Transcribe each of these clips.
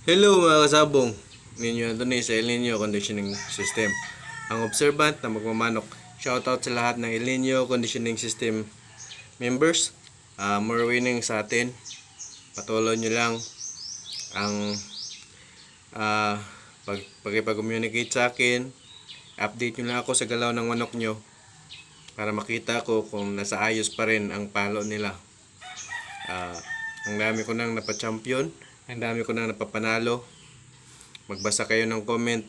Hello mga kasabong, ninyo ito ni sa El Nino Conditioning System. Ang observant na magmamanok. Shoutout sa lahat ng El Nino Conditioning System members. More winning sa atin. Patuloy nyo lang ang pag-communicate sa akin. Update nyo lang ako sa galaw ng manok nyo para makita ko kung nasa ayos pa rin ang palo nila. Ang dami ko nang napachampion, ang dami ko nang napapanalo. Magbasa kayo ng comment.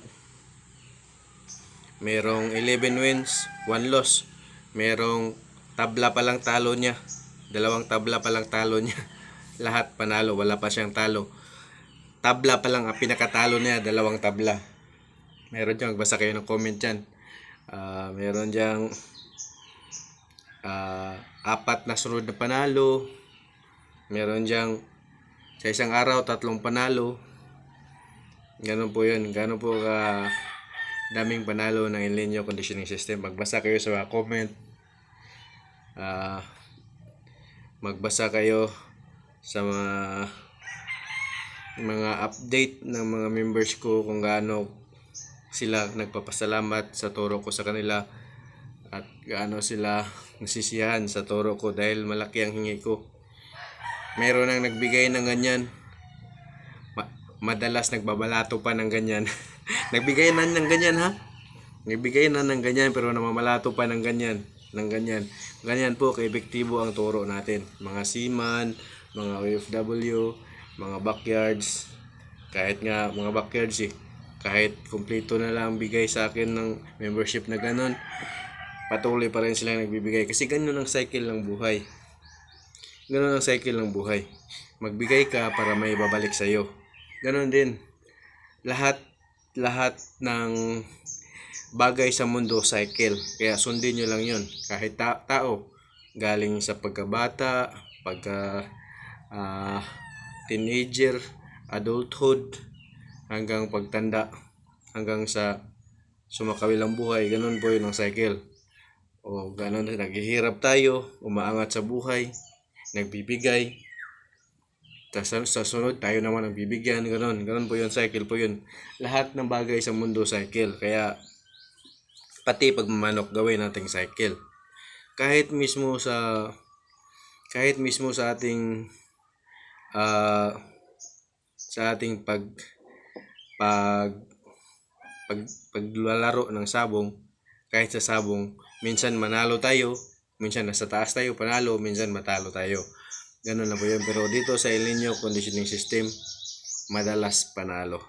Merong 11 wins, 1 loss. Merong tabla pa lang talo niya. Dalawang tabla pa lang talo niya. Lahat panalo, wala pa siyang talo. Tabla pa lang ang pinakatalo niya, dalawang tabla. Meron dyan, magbasa kayo ng comment dyan. Meron dyan apat na sunod na panalo. Meron dyan sa isang araw, 3 panalo. Ganun po yun. Ganun po daming panalo ng El Nino Conditioning System. Magbasa kayo sa comment. Magbasa kayo sa mga update ng mga members ko kung gaano sila nagpapasalamat sa turo ko sa kanila at gaano sila nasisiyahan sa turo ko dahil malaki ang hingi ko. Meron nang nagbigay ng ganyan. Madalas nagbabalato pa ng ganyan. Nagbigay na ng ganyan ha. Nagbigay na ng ganyan pero namamalato pa ng ganyan. Ganyan po ka-epektibo ang turo natin. Mga seaman, mga OFW, mga backyards. Kahit nga mga backyards kahit kumpleto na lang bigay sa akin ng membership na ganun, patuloy pa rin sila nagbibigay. Kasi ganun ang cycle ng buhay. Ganun ang cycle ng buhay. Magbigay ka para may babalik sa'yo. Ganon din. Lahat ng bagay sa mundo cycle. Kaya sundin nyo lang yun. Kahit tao, galing sa pagkabata, teenager, adulthood, hanggang pagtanda, hanggang sa sumakabilang buhay. Ganon po yun ang cycle. O ganon, naghihirap tayo, umaangat sa buhay, nagbibigay. Tapos sa sunod, tayo naman ang bibigyan. Ganon po yun, cycle po yun. Lahat ng bagay sa mundo cycle. Kaya, pati pagmamanok, gawin nating cycle. Kahit mismo sa ating paglalaro ng sabong, kahit sa sabong, minsan manalo tayo, minsan nasa taas tayo panalo, minsan matalo tayo. Ganun na po yun. Pero dito sa El Nino Conditioning System, madalas panalo.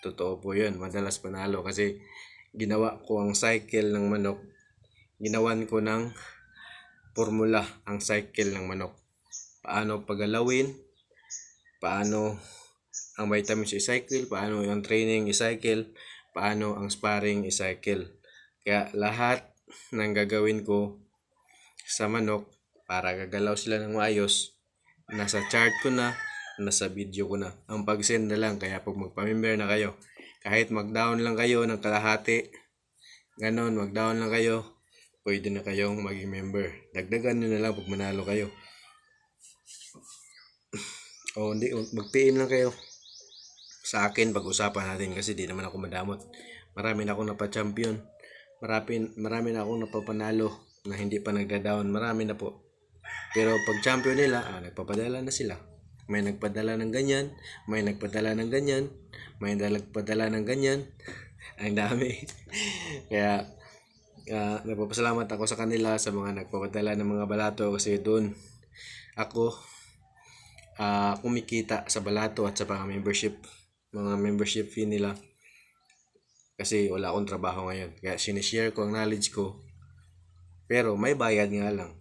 Totoo po yun, madalas panalo. Kasi ginawa ko ang cycle ng manok. Ginawan ko ng formula ang cycle ng manok. Paano pagalawin, paano ang vitamins i-cycle, paano ang training i-cycle, paano ang sparring i-cycle. Kaya lahat ng gagawin ko sa manok para gagalaw sila ng maayos, nasa chart ko na, nasa video ko na. Ang pag-send na lang, kaya pag magpa-member na kayo, kahit mag-down lang kayo ng kalahati, ganon, mag-down lang kayo, pwede na kayong maging member. Dagdagan nyo na lang pag manalo kayo. O hindi, mag-PM lang kayo sa akin, pag-usapan natin kasi di naman ako madamot. Marami na akong napachampion. Marami na akong napapanalo na hindi pa nagda-down. Marami na po. Pero pag champion nila, nagpapadala na sila. May nagpadala ng ganyan, may nagpadala ng ganyan, may nagpadala ng ganyan. Ang dami. Kaya nagpapasalamat ako sa kanila, sa mga nagpapadala ng mga balato, kasi doon ako kumikita sa balato at sa mga membership fee nila. Kasi wala akong trabaho ngayon. Kaya sinishare ko ang knowledge ko. Pero may bayad nga lang.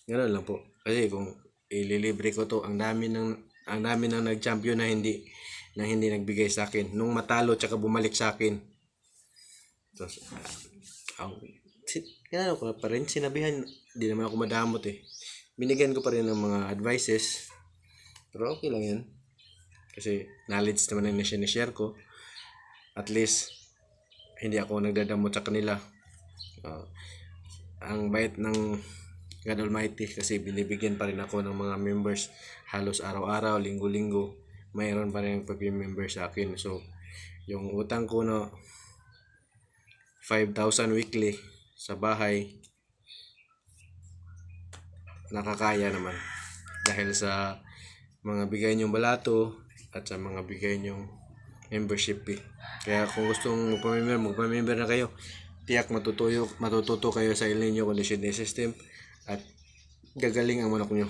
Ganoon lang po. Kasi kung ililibre ko to, ang dami nang nag-champion na hindi nagbigay sa akin. Nung matalo tsaka bumalik sa akin. Tapos kaya ko pa rin sinabihan, hindi naman ako madamot Binigyan ko pa rin ng mga advices. Pero okay lang yan. Kasi knowledge naman na sinishare ko. At least hindi ako nagdadamot sa kanila. Ang bait ng God Almighty kasi binibigyan pa rin ako ng mga members halos araw-araw, linggo-linggo. mayroon pa rin pag-member sa akin. So, yung utang ko na 5,000 weekly sa bahay, nakakaya naman. Dahil sa mga bigay nyong balato at sa mga bigay nyong membership fee. Kaya kung gustong magpa-member na kayo, tiyak matututo kayo sa El Nino conditioning system at gagaling ang manok nyo.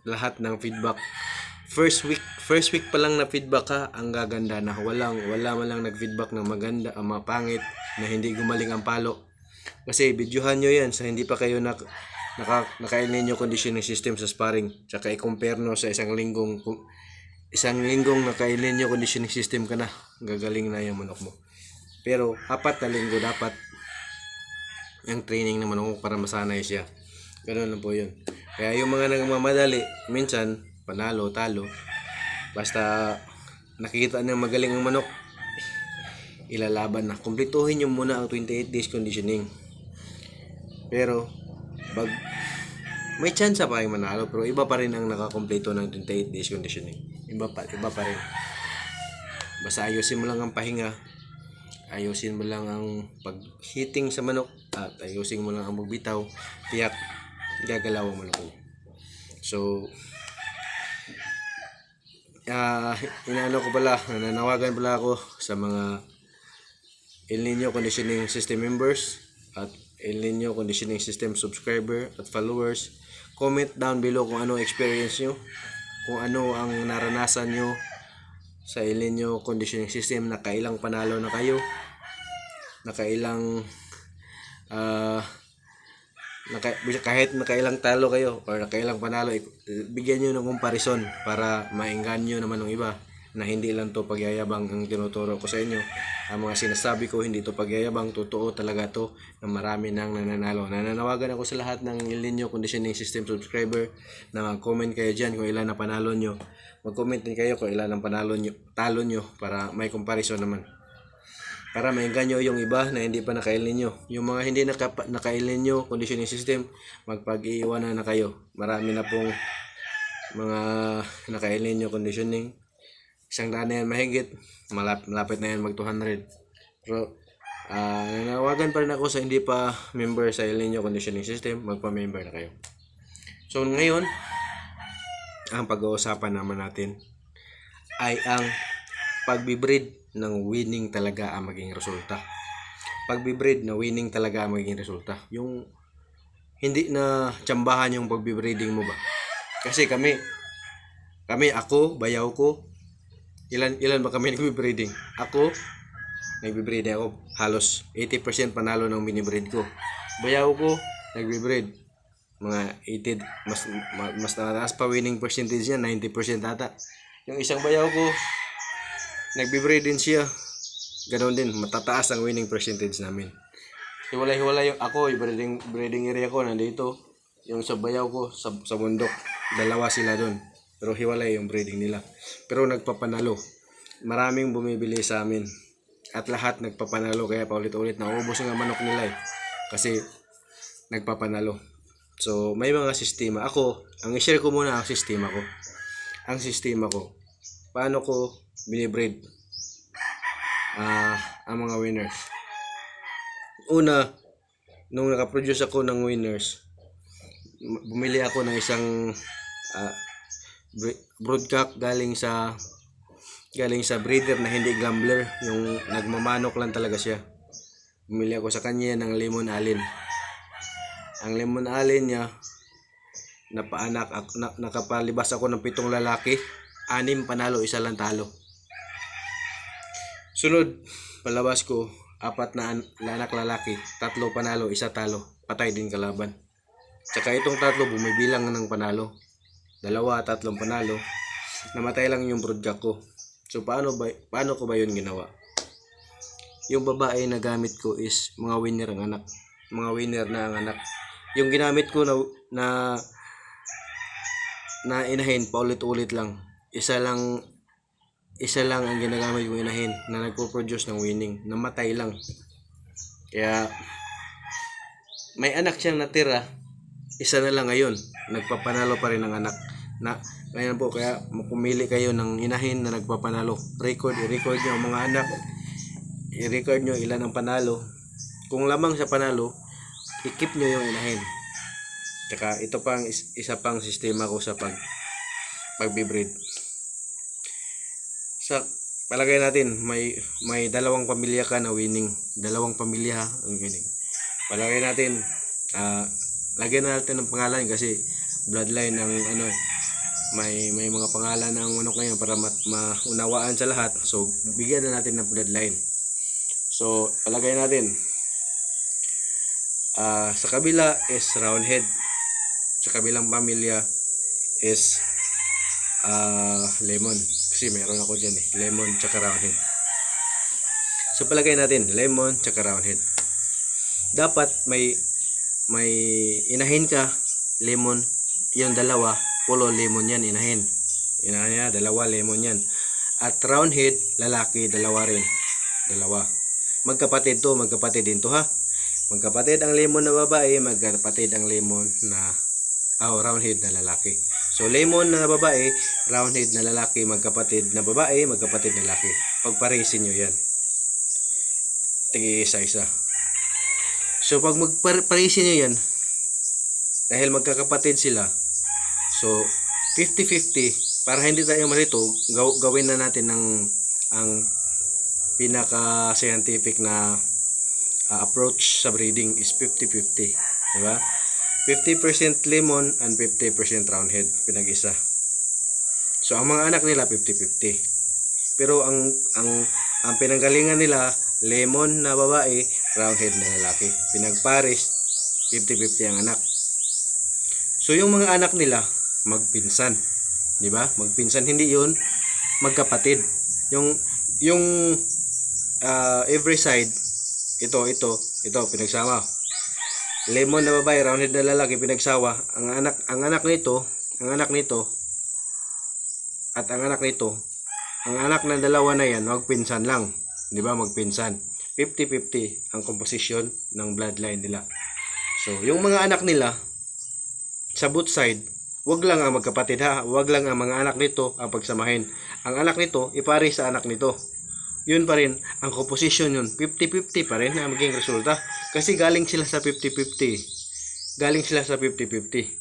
Lahat ng feedback, first week pa lang na feedback ha, ang gaganda na. Wala man lang nag-feedback na maganda, mapangit, na hindi gumaling ang palo. Kasi videohan nyo yan sa hindi pa kayo naka-El Nino conditioning system sa sparring. Tsaka i-compare no sa isang linggong naka-El Nino conditioning system ka na, gagaling na yung manok mo. Pero 4 na linggo dapat yung training ng manok para masanay siya. Ganun lang po yun. Kaya yung mga nagmamadali, minsan panalo, talo, basta nakikita na magaling ang manok, ilalaban na. Kumpletuhin nyo muna ang 28 days conditioning. Pero may chance pa yung manalo, pero iba pa rin ang nakakompleto ng 28 days conditioning. Iba pa rin. Basta ayusin mo lang ang pahinga, ayusin mo lang ang pag-hitting sa manok, at ayusin mo lang ang magbitaw, tiyak gagalaw ang manok mo. So, nananawagan pala ako sa mga El Nino Conditioning System members at El Nino Conditioning System subscriber at followers. Comment down below kung ano experience nyo, kung ano ang naranasan nyo sa El Nino Conditioning System, nakailang panalo na kayo, nakailang kahit nakailang talo kayo or nakailang panalo, bigyan nyo ng comparison para maengganyo naman ng iba na hindi lang to pagyayabang ang tinuturo ko sa inyo. Ang mga sinasabi ko hindi to pagyayabang, totoo talaga to na marami nang nananalo. Nananawagan ako sa lahat ng El Nino Conditioning System subscriber na mag-comment kayo dyan kung ilan na panalo nyo. Mag-comment din kayo kung ilan ang talo nyo para may comparison naman. Para maengganyo yung iba na hindi pa naka-El Nino. Yung mga hindi naka-El Nino conditioning system, magpag-iiwanan na kayo. Marami na pong mga naka-El Nino conditioning. 100 na yan mahigit. Malapit na yan mag 200. Pero nanawagan pa rin ako sa hindi pa member sa El Nino conditioning system, magpa-member na kayo. So ngayon, ang pag-uusapan naman natin ay ang pagbibreed ng winning talaga ang maging resulta. Pagbibreed na winning talaga ang maging resulta. Yung hindi na tsambahan yung pagbibreeding mo ba? Kasi kami, ako, bayaw ko, ilan ba kami nagbibreeding? Ako, nagbibreeding ako. Halos 80% panalo ng binibreed ko. Bayaw ko, nagbibreed. Mga 80, mas nataas pa winning percentage niya, 90% ata. Yung isang bayaw ko, nagbibreed din siya. Ganoon din, matataas ang winning percentage namin. Hiwalay-hiwalay yung ako, yung breeding area ko nandito. Yung sa bayaw ko, sa bundok. Dalawa sila doon. Pero hiwalay yung breeding nila. Pero nagpapanalo. Maraming bumibili sa amin. At lahat nagpapanalo, kaya paulit-ulit naubos ang manok nila eh. Kasi nagpapanalo. So, may mga sistema. Ako, ang i-share ko muna ang sistema ko. Ang sistema ko. Paano ko binibreed ang mga winners. Una, nung nakaproduce ako ng winners, bumili ako ng isang broodcock galing sa breeder na hindi gambler, yung nagmamanok lang talaga siya. Bumili ako sa kanya ng lemon alin. Ang lemon alin niya, nakapalibas ako ng 7 lalaki, 6 panalo, 1 lang talo. Sunod, palabas ko, 4 na anak lalaki, 3 panalo, 1 talo, patay din kalaban. Tsaka itong 3 bumibilang ng panalo, 2, 3 panalo, namatay lang yung broodcock ko. So paano ko ba yun ginawa? Yung babae na gamit ko is mga winner ang anak, mga winner na ang anak. Yung ginamit ko na inahin, paulit-ulit lang, isa lang ang ginagamit kong inahin na nagpo-produce ng winning, namatay lang. Kaya may anak siyang natira, isa na lang ngayon, nagpapanalo pa rin ang anak. Na ngayon po, kaya pumili kayo ng inahin na nagpapanalo. I-record nyo ang mga anak. I-record nyo ilan ang panalo. Kung lamang sa panalo, i-keep nyo yung inahin. Tsaka ito pang isa pang sistema ko sa pag-breed. Sa palagay natin, may dalawang pamilya ka na winning. Dalawang pamilya ang winning. Palagay natin, lagyan na natin ng pangalan kasi bloodline ng may mga pangalan ng manok ngayon para maunawaan sa lahat. So bigyan na natin ng bloodline. So palagay natin, sa kabila is roundhead, sa kabilang pamilya is lemon, kasi meron ako dyan lemon tsaka roundhead. So palagay natin lemon tsaka roundhead, dapat may inahin ka lemon, yung dalawa polo lemon yan, inahin niya, dalawa lemon yan. At roundhead lalaki, dalawa rin, magkapatid din to ha. Magkapatid ang lemon na babae, magkapatid ang lemon na roundhead na lalaki. So lemon na babae, roundhead na lalaki, magkapatid na babae, magkapatid na lalaki. Pagparisin nyo yan, tigi isa-isa. So pag magparisin nyo yan, dahil magkakapatid sila, so 50-50, para hindi tayo malito, gawin na natin ang pinaka scientific na approach sa breeding is 50-50, diba? 50% lemon and 50% roundhead, pinag-isa. So ang mga anak nila 50-50. Pero ang pinanggalingan nila lemon na babae, roundhead na lalaki. Pinagpares 50-50 ang anak. So yung mga anak nila magpinsan, di ba? Magpinsan, hindi 'yun magkapatid. Yung every side, ito pinagsama. Lemon na babae, roundhead na lalaki, pinagsawa. Ang anak nito at ang anak nito, ang anak ng dalawa na yan magpinsan lang, di ba? Magpinsan. 50-50 ang composition ng bloodline nila. So yung mga anak nila sa both side, wag lang ang magkapatid ha, wag lang ang mga anak nito ang pagsamahin. Ang anak nito ipare sa anak nito. Yun pa rin ang composition, yun 50-50 pa rin ang maging resulta, kasi galing sila sa 50-50.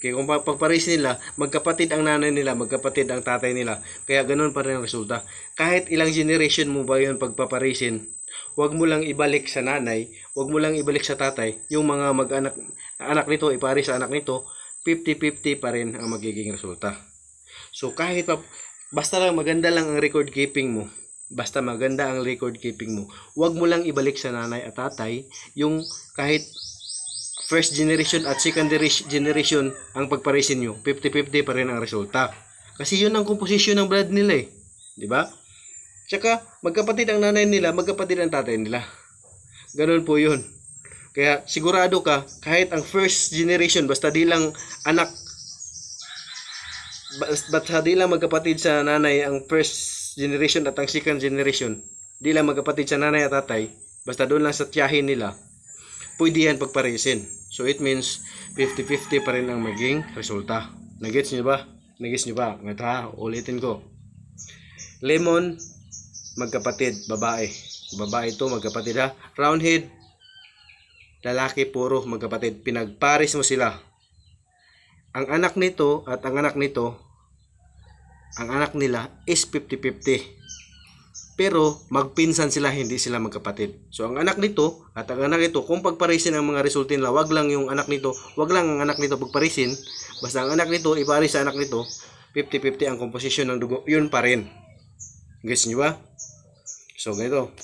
Kaya kung pagpares nila, magkapatid ang nanay nila, magkapatid ang tatay nila, kaya ganoon pa rin ang resulta. Kahit ilang generation mo ba yun pagpaparisin, wag mo lang ibalik sa nanay, wag mo lang ibalik sa tatay. Yung mga anak nito ipare sa anak nito, 50-50 pa rin ang magiging resulta. So kahit basta lang maganda lang ang record keeping mo, wag mo lang ibalik sa nanay at tatay yung kahit first generation at second generation ang pagparisin nyo, 50-50 pa rin ang resulta. Kasi yun ang composition ng blood nila di ba? Tsaka magkapatid ang nanay nila, magkapatid ang tatay nila. Ganun po yun. Kaya sigurado ka, kahit ang first generation, basta di lang magkapatid sa nanay ang first generation at ang second generation, di lang magkapatid sa nanay at tatay, basta doon lang sa tiyahin nila, pwede yan pagparisin. So it means 50-50 pa rin ang maging resulta. Nagets nyo ba? Ito ha, ulitin ko. Lemon, magkapatid, babae ito, magkapatid ha. Roundhead, lalaki, puro magkapatid. Pinagpares mo sila. Ang anak nito at ang anak nito, ang anak nila is 50-50. Pero magpinsan sila, hindi sila magkapatid. So ang anak nito at ang anak nito, kung pagparisin ang mga resulta nila, wag lang ang anak nito pagparisin. Basta ang anak nito ipares sa anak nito, 50-50 ang composition ng dugo, yun pa rin. Guess nyo ba? So ganito.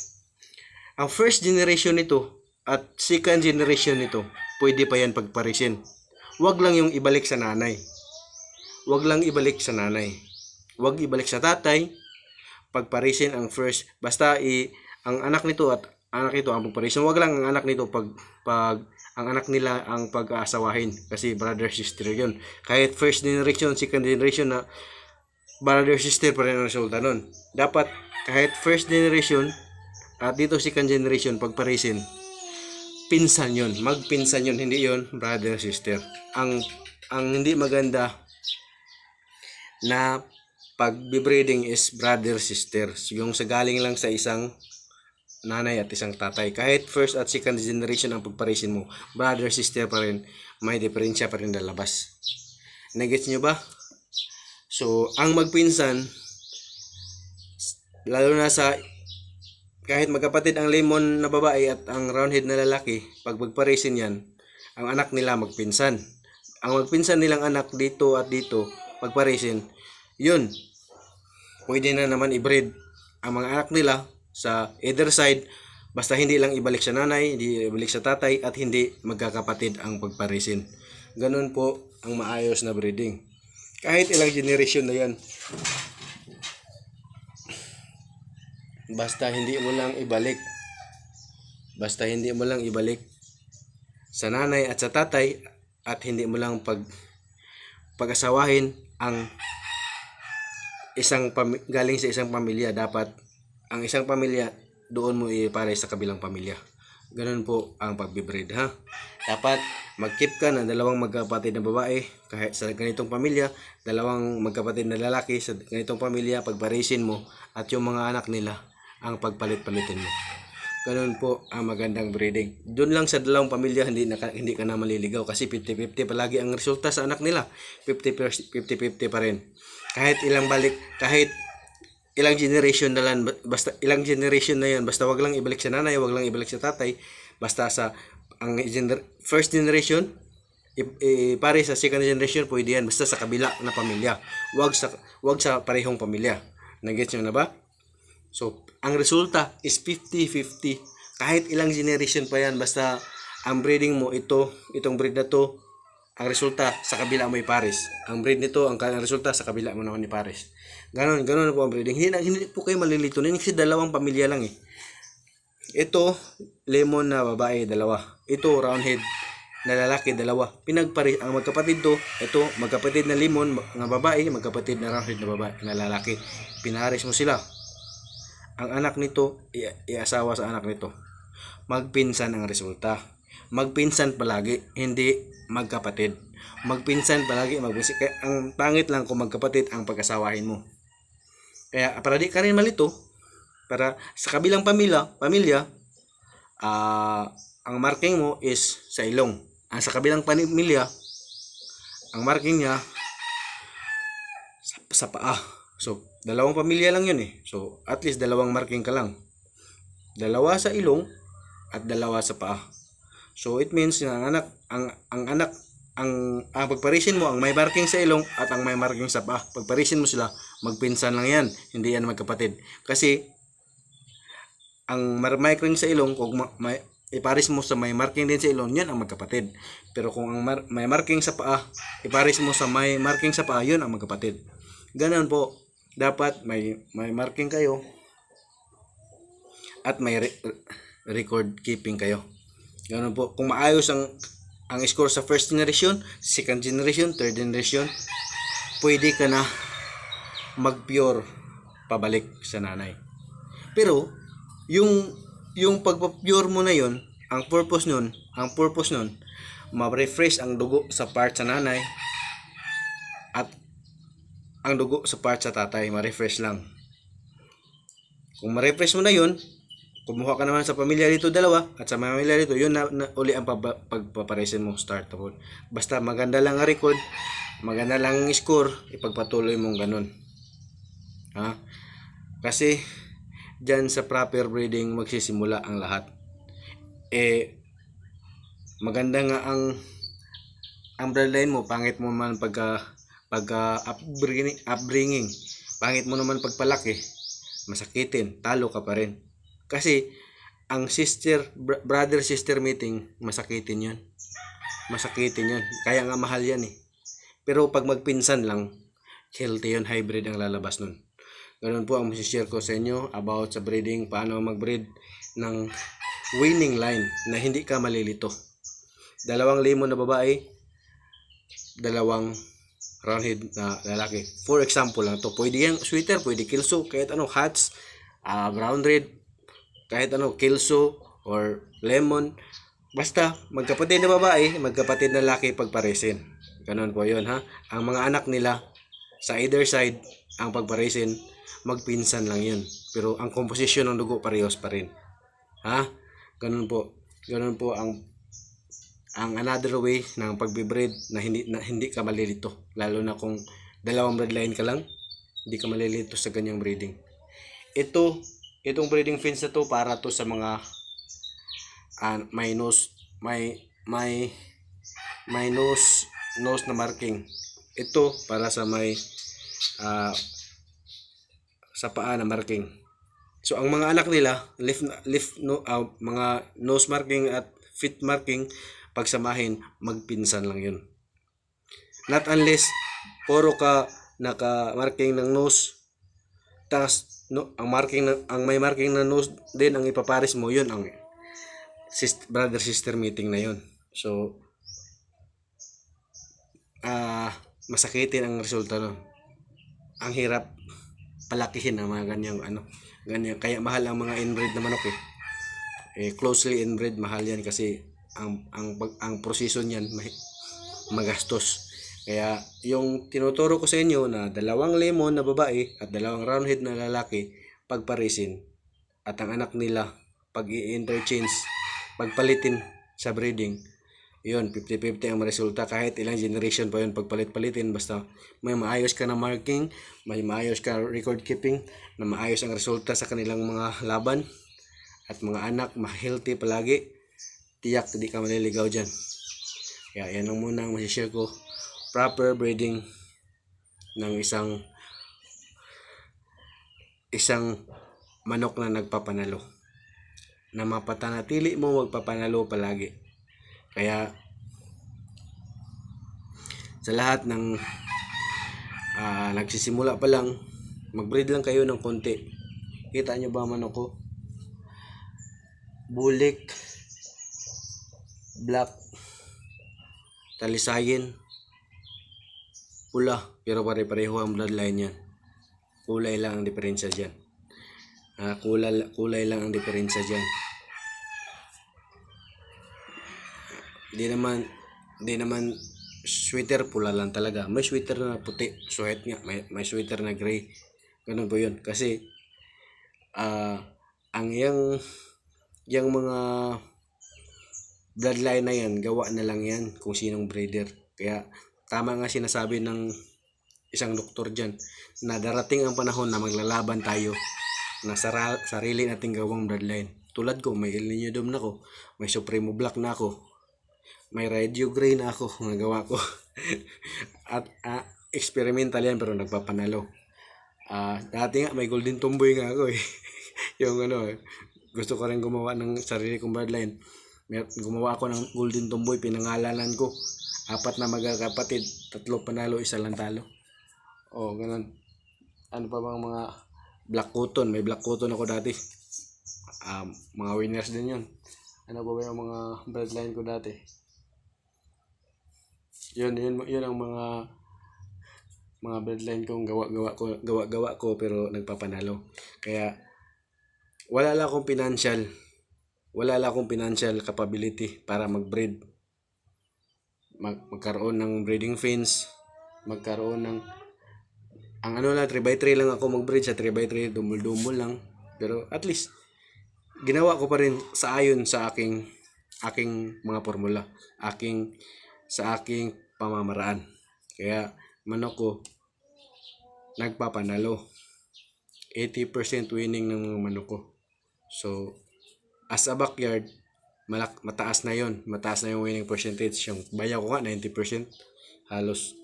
Ang first generation nito at second generation nito, pwede pa yan pagparisin. Wag lang yung ibalik sa nanay. Wag ibalik sa tatay. Pagparisin ang first. Basta ang anak nito at anak nito ang pagparisin. Wag lang ang anak nito pag ang anak nila ang pag-aasawahin. Kasi brother sister yun. Kahit first generation, second generation na brother sister pa rin ang resulta nun. Dapat kahit first generation at dito second generation pagparisin, pinsan yun, magpinsan yun, hindi yun brother sister. Ang hindi maganda na pag-breeding is brother-sister. Yung sa galing lang sa isang nanay at isang tatay. Kahit first at second generation ang pagparisin mo, brother-sister pa rin, may diferensya pa rin lalabas. Nagets nyo ba? So, ang magpinsan, lalo na sa kahit magkapatid ang lemon na babae at ang roundhead na lalaki, pag magparisin yan, ang anak nila magpinsan. Ang magpinsan nilang anak dito at dito, magparisin, yun, pwede na naman i-breed ang mga anak nila sa either side, basta hindi lang ibalik sa nanay, hindi ibalik sa tatay, at hindi magkakapatid ang pagparisin. Ganun po ang maayos na breeding. Kahit ilang generation na yan. Basta hindi mo lang ibalik. Basta hindi mo lang ibalik sa nanay at sa tatay, at hindi mo lang pag-asawahin ang galing sa isang pamilya. Dapat ang isang pamilya doon mo ipare sa kabilang pamilya. Ganun po ang pagbe-breed, ha. Dapat mag-keep ka ng dalawang magkapatid na babae kahit sa ganitong pamilya, dalawang magkapatid na lalaki sa ganitong pamilya, pagparisin mo, at yung mga anak nila ang pagpalit-palitin mo. Ganun po ang magandang breeding. Doon lang sa dalawang pamilya hindi ka na maliligaw kasi 50-50 palagi ang resulta sa anak nila. 50-50 pa rin. Kahit ilang ilang generation na lang, basta ilang generation na yan, basta wag lang ibalik sa nanay, wag lang ibalik sa tatay, basta sa first generation pare sa second generation pwede yan, basta sa kabila na pamilya, wag sa parehong pamilya. Nagets nyo na ba? So ang resulta is 50-50 kahit ilang generation pa yan, basta ang breeding mo itong breed na to, ang resulta sa kabila mo ipares. Ang breed nito, ang resulta sa kabila mo naman ipares. Ganon po ang breeding. Hindi po kayo malilito. Kasi dalawang pamilya lang eh. Ito, lemon na babae, dalawa. Ito, roundhead na lalaki, dalawa. Pinagpares, ang magkapatid to, ito, magkapatid na lemon na babae, magkapatid na roundhead na babae, na lalaki. Pinares mo sila. Ang anak nito, iasawa sa anak nito. Magpinsan ang resulta. Magpinsan palagi, hindi magkapatid. Magpinsan palagi, magpinsan. Kaya ang pangit lang kung magkapatid ang pag-asawahin mo. Kaya para di ka rin malito, para sa kabilang pamilya, ang marking mo is sa ilong. Ang sa kabilang pamilya, ang marking niya sa paa. So, dalawang pamilya lang yun eh. So, at least dalawang marking ka lang. Dalawa sa ilong at dalawa sa paa. So it means na ang pagparisin mo ang may marking sa ilong at ang may marking sa paa. Pagparisin mo sila, magpinsan lang yan, hindi yan magkapatid. Kasi ang marking sa ilong, kung iparis mo sa may marking din sa ilong, yan ang magkapatid. Pero kung ang may marking sa paa, iparis mo sa may marking sa paa, yun ang magkapatid. Ganun po, dapat may marking kayo at may record keeping kayo. Ganun po. Kung maayos ang score sa first generation, second generation, third generation, pwede ka na mag-pure pabalik sa nanay. Pero yung pagpa-pure mo na yon, ang purpose nun, ma-refresh ang dugo sa part sa nanay at ang dugo sa part sa tatay, ma-refresh lang. Kung ma-refresh mo na yon, kumuha ka naman sa pamilya dito dalawa at sa pamilya dito, yun na uli ang pagpaparisin mo, start po. Basta maganda lang ang record, maganda lang ang score, ipagpatuloy mong ganun. Ha? Kasi dyan sa proper breeding magsisimula ang lahat. Maganda nga ang bloodline mo, pangit mo man pagka upbringing, pangit mo naman pagpalaki, masakitin, talo ka pa rin. Kasi ang brother sister meeting, masakitin yun. Kaya nga mahal yan eh. Pero pag magpinsan lang, healthy yun, hybrid ang lalabas nun. Ganun po ang masishare ko sa inyo about sa breeding, paano mag-breed ng winning line na hindi ka malilito. Dalawang lemon na babae, dalawang roundhead na lalaki. For example lang to, pwede yung sweater, pwede kilso, kahit ano, hats, brown red, kahit ano, kilso or lemon, basta magkapatid na babae, magkapatid na lalaki pagparisin. Ganun po yun, ha. Ang mga anak nila Sa either side, ang pagparisin, magpinsan lang yun. Pero ang komposisyon ng dugo parehas pa rin. Ha? Ganun po. Ganun po ang another way ng pagbe-breed na hindi ka malilito. Lalo na kung dalawang bloodline ka lang, hindi ka malilito sa ganyang breeding. Itong breeding fins na to para to sa mga may nose, may nose na marking. Ito para sa may sa paa na marking. So ang mga anak nila, mga nose marking at feet marking, pagsamahin, magpinsan lang yun. Not unless puro ka naka-marking ng nose, tas ang may marking na nose din ang ipapares mo, yun ang brother sister meeting na yun. So masakitin ang resulta nun. Ang hirap palakihin ang mga ganyan. Kaya mahal ang mga inbred na manok closely inbred, mahal yan kasi ang proseso niyan magastos. Kaya yung tinuturo ko sa inyo na 2 lemon na babae at 2 roundhead na lalaki, pagparisin, at ang anak nila pag i-interchange, pagpalitin sa breeding, yun, 50-50 ang resulta. Kahit ilang generation pa yun pagpalit-palitin, basta may maayos ka na marking, may maayos ka record keeping, na maayos ang resulta sa kanilang mga laban, at mga anak ma-healthy palagi, tiyak hindi ka maliligaw dyan. Kaya yan lang muna ang masishare ko. Proper breeding ng isang manok na nagpapanalo, na mapatanatili mo magpapanalo palagi. Kaya sa lahat ng nagsisimula pa lang, mag-breed lang kayo ng konti. Kita nyo ba manok ko? Bulik, black, talisayin, pula, pero pare-pareho ang bloodline yan. Kulay lang ang diferensya dyan. Kulay lang ang diferensya dyan. Di naman sweater pula lang talaga. May sweater na puti, suhet nga, may sweater na gray. Ganun po 'yun kasi ang yang mga bloodline na yan, gawa na lang yan kung sinong breeder. Kaya tama nga sinasabi ng isang doktor dyan na darating ang panahon na maglalaban tayo na sarili nating gawang bloodline. Tulad ko, may El Niño Dome na ako, may Supremo Black na ako, may Radio Gray na ako, nagawa ko. At experimental yan pero nagpapanalo. Dati nga may Golden Tomboy nga ako yung gusto ko rin gumawa ng sarili kong bloodline. Gumawa ako ng Golden Tomboy, pinangalanan ko. 4 na magkakapatid, 3 panalo, 1 lang talo. Ganun. Ano pa bang mga Black Cotton? May Black Cotton ako dati. Mga winners din yun. Ano ba yung mga bloodline ko dati? Yun ang mga bloodline kong gawa ko pero nagpapanalo. Kaya wala lang akong financial capability para mag-breed. Magkaroon ng breeding fins, magkaroon ng ang 3x3 lang ako mag-breed sa 3x3, dumul-dumul lang. Pero at least ginawa ko pa rin sa ayon sa aking mga formula, sa aking pamamaraan. Kaya manok ko nagpapanalo. 80% winning ng mga manok ko. So as a backyard, mataas na yon, mataas na yung winning percentage. Yung bayaw ko nga 90%, halos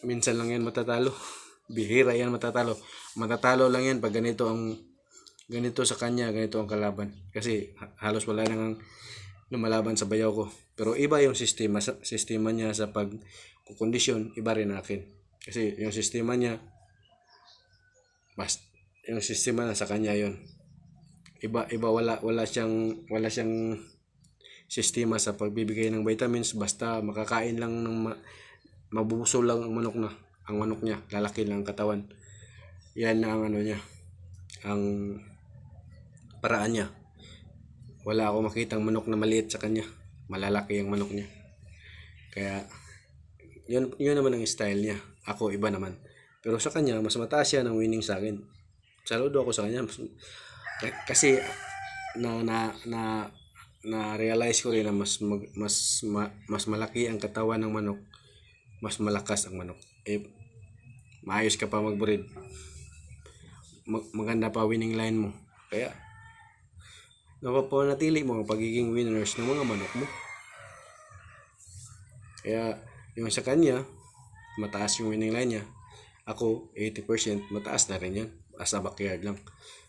minsan lang yan matatalo. Bihira yan matatalo lang yan pag ganito sa kanya, ganito ang kalaban, kasi halos wala nang lumalaban sa bayaw ko. Pero iba yung sistema niya sa pagkukondisyon, iba rin akin. Kasi yung sistema niya, yung sistema na sa kanya yon. Iba wala siyang sistema sa pagbibigay ng vitamins. Basta makakain lang ng mabubuso lang ang manok niya, lalaki lang ang katawan. Yan na ang niya, ang paraan niya. Wala ako makitang manok na maliit sa kanya, malalaki ang manok niya. Kaya yun naman ang style niya. Ako iba naman. Pero sa kanya, mas mataas siya ng winning sa akin. Saludo ako sa kanya. Kasi na realize ko rin na mas malaki ang katawan ng manok, mas malakas ang manok. Maayos ka pa mag-breed, maganda pa winning line mo. Kaya napapanatili mo ang pagiging winners ng mga manok mo. Kaya yung sa kanya, mataas yung winning line niya. Ako, 80%, mataas na rin yan. As a backyard lang.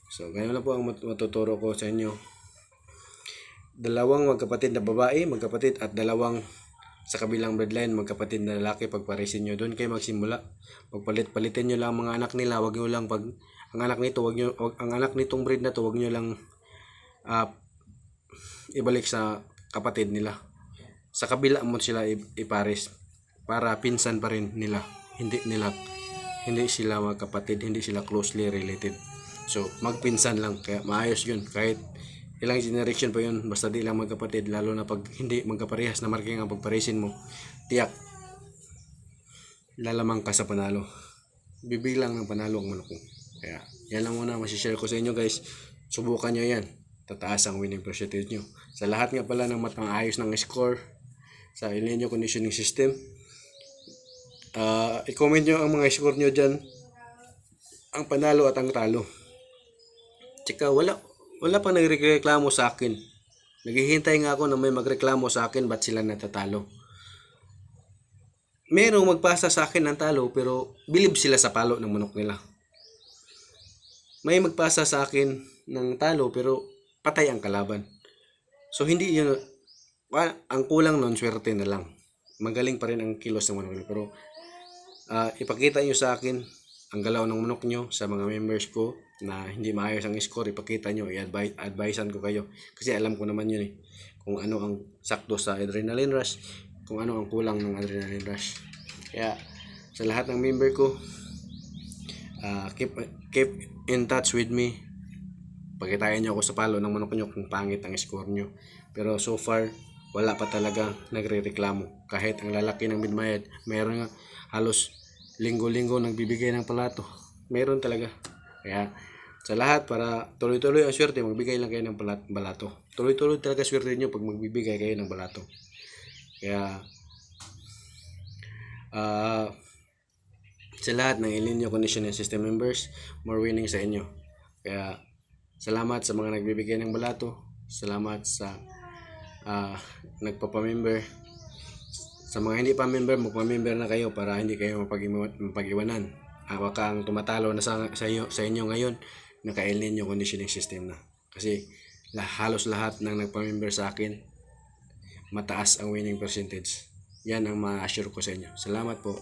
So, ganyan lang po ang matuturo ko sa inyo. Dalawang magkapatid na babae, magkapatid, at dalawang sa kabilang bloodline, magkapatid na lalaki, pagparisin nyo. Doon kayo magsimula. Pagpalit-palitin nyo lang mga anak nila. Wag nyo lang ang anak nitong breed na to, wag nyo lang ibalik sa kapatid nila. Sa kabila mo sila ipares para pinsan pa rin nila. Hindi sila magkapatid, hindi sila closely related. So, magpinsan lang. Kaya maayos yun. Kahit ilang generation pa yun, basta di lang magkapatid. Lalo na pag hindi magkaparehas na marking ang pagparesin mo, tiyak, lalamang ka sa panalo. Bibilang ng panalo ang manok mo. Kaya, yan lang muna masishare ko sa inyo guys. Subukan nyo yan. Tataas ang winning percentage nyo. Sa lahat nga pala ng matang-ayos ng score sa El Nino conditioning system, i-comment nyo ang mga score nyo dyan, ang panalo at ang talo. Tsaka wala pa nagreklamo sa akin. Naghihintay nga ako na may magreklamo sa akin ba't sila natatalo. Merong magpasa sa akin ng talo pero bilib sila sa palo ng manok nila. May magpasa sa akin ng talo pero patay ang kalaban. So hindi yun, ang kulang nun, swerte na lang. Magaling pa rin ang kilos ng manok nila. Pero ipakita nyo sa akin ang galaw ng manok nyo sa mga members ko na hindi maayos ang score. Ipakita nyo, i-advisean ko kayo. Kasi alam ko naman yun kung ano ang sakto sa adrenaline rush, kung ano ang kulang ng adrenaline rush. Kaya sa lahat ng member ko, keep in touch with me. Pagkitayan nyo ako sa palo ng manok nyo kung pangit ang score nyo. Pero so far, wala pa talaga nagre-reklamo. Kahit ang lalaki ng midmayad, meron nga halos linggo-linggo nagbibigay ng palato. Meron talaga. Kaya sa lahat, para tuloy-tuloy ang swerte, magbigay lang kayo ng balato. Tuloy-tuloy talaga swerte nyo pag magbibigay kayo ng balato. Kaya sa lahat ng El Nino conditioning system members, more winning sa inyo. Kaya salamat sa mga nagbibigay ng balato. Salamat sa nagpapamember. Sa mga hindi pa member, magpa-member na kayo para hindi kayo mapag-iwanan. Baka ang tumatalo na sa inyo ngayon, naka El Nino conditioning system na. Kasi halos lahat ng nagpa-member sa akin, mataas ang winning percentage. Yan ang ma-assure ko sa inyo. Salamat po.